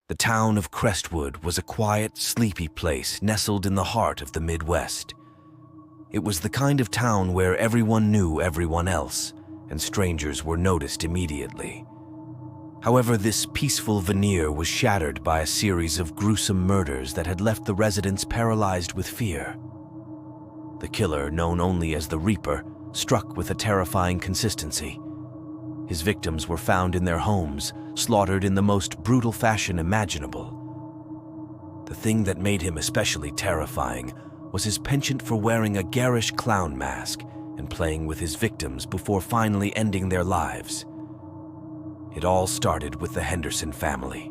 The town of Crestwood was a quiet, sleepy place nestled in the heart of the Midwest. It was the kind of town where everyone knew everyone else, and strangers were noticed immediately. However, this peaceful veneer was shattered by a series of gruesome murders that had left the residents paralyzed with fear. The killer, known only as the Reaper, struck with a terrifying consistency. His victims were found in their homes, slaughtered in the most brutal fashion imaginable. The thing that made him especially terrifying was his penchant for wearing a garish clown mask and playing with his victims before finally ending their lives. It all started with the Henderson family.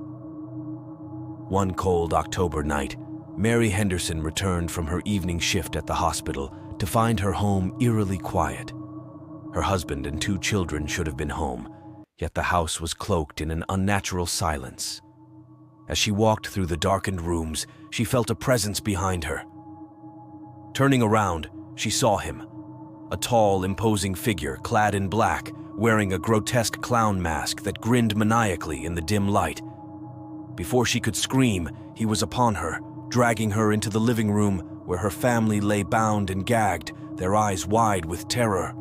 One cold October night, Mary Henderson returned from her evening shift at the hospital to find her home eerily quiet. Her husband and 2 children should have been home, yet the house was cloaked in an unnatural silence. As she walked through the darkened rooms, she felt a presence behind her. Turning around, she saw him, a tall, imposing figure clad in black, wearing a grotesque clown mask that grinned maniacally in the dim light. Before she could scream, he was upon her, dragging her into the living room where her family lay bound and gagged, their eyes wide with terror.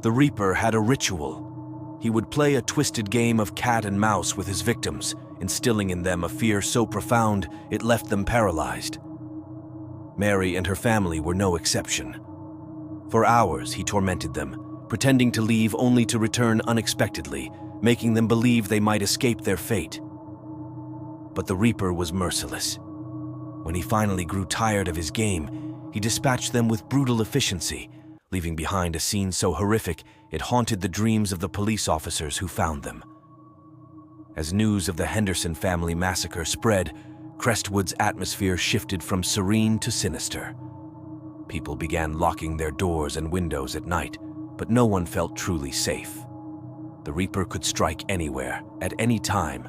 The Reaper had a ritual. He would play a twisted game of cat and mouse with his victims, instilling in them a fear so profound it left them paralyzed. Mary and her family were no exception. For hours he tormented them, pretending to leave only to return unexpectedly, making them believe they might escape their fate. But the Reaper was merciless. When he finally grew tired of his game, he dispatched them with brutal efficiency, leaving behind a scene so horrific it haunted the dreams of the police officers who found them. As news of the Henderson family massacre spread, Crestwood's atmosphere shifted from serene to sinister. People began locking their doors and windows at night, but no one felt truly safe. The Reaper could strike anywhere, at any time.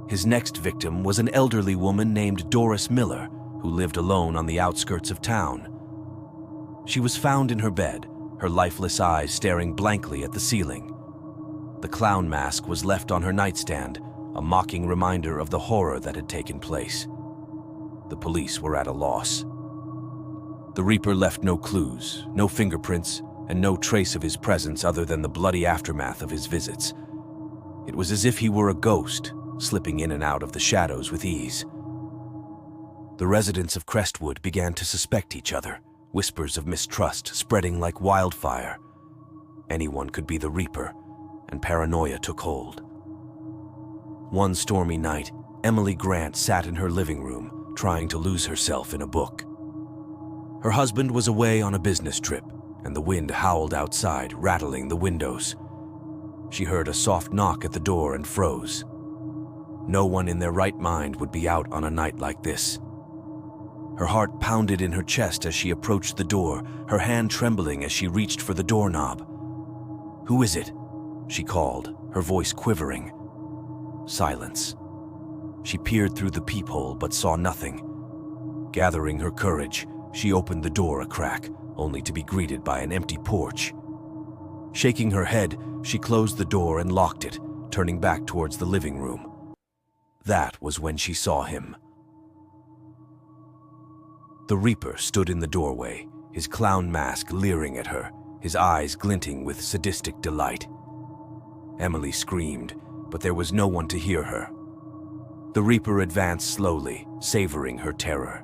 His next victim was an elderly woman named Doris Miller, who lived alone on the outskirts of town. She was found in her bed, her lifeless eyes staring blankly at the ceiling. The clown mask was left on her nightstand, a mocking reminder of the horror that had taken place. The police were at a loss. The Reaper left no clues, no fingerprints, and no trace of his presence other than the bloody aftermath of his visits. It was as if he were a ghost, slipping in and out of the shadows with ease. The residents of Crestwood began to suspect each other, whispers of mistrust spreading like wildfire. Anyone could be the Reaper, and paranoia took hold. One stormy night, Emily Grant sat in her living room, trying to lose herself in a book. Her husband was away on a business trip, and the wind howled outside, rattling the windows. She heard a soft knock at the door and froze. No one in their right mind would be out on a night like this. Her heart pounded in her chest as she approached the door, her hand trembling as she reached for the doorknob. "Who is it?" she called, her voice quivering. Silence. She peered through the peephole but saw nothing. Gathering her courage, she opened the door a crack, only to be greeted by an empty porch. Shaking her head, she closed the door and locked it, turning back towards the living room. That was when she saw him. The Reaper stood in the doorway, his clown mask leering at her, his eyes glinting with sadistic delight. Emily screamed, but there was no one to hear her. The Reaper advanced slowly, savoring her terror.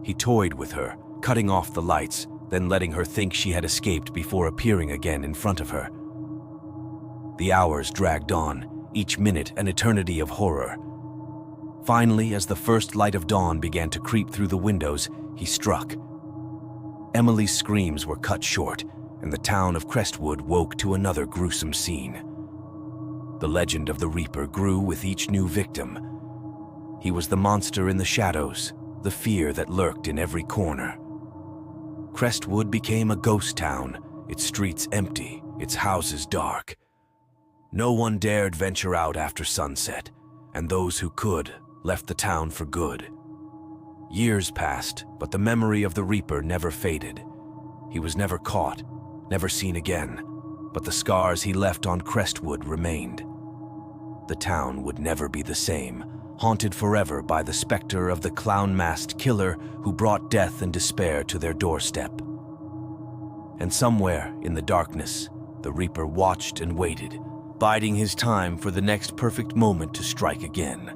He toyed with her, cutting off the lights, then letting her think she had escaped before appearing again in front of her. The hours dragged on, each minute an eternity of horror. Finally, as the first light of dawn began to creep through the windows, he struck. Emily's screams were cut short, and the town of Crestwood woke to another gruesome scene. The legend of the Reaper grew with each new victim. He was the monster in the shadows, the fear that lurked in every corner. Crestwood became a ghost town, its streets empty, its houses dark. No one dared venture out after sunset, and those who could left the town for good. Years passed, but the memory of the Reaper never faded. He was never caught, never seen again, but the scars he left on Crestwood remained. the town would never be the same, haunted forever by the specter of the clown-masked killer who brought death and despair to their doorstep. And somewhere in the darkness, the Reaper watched and waited, biding his time for the next perfect moment to strike again.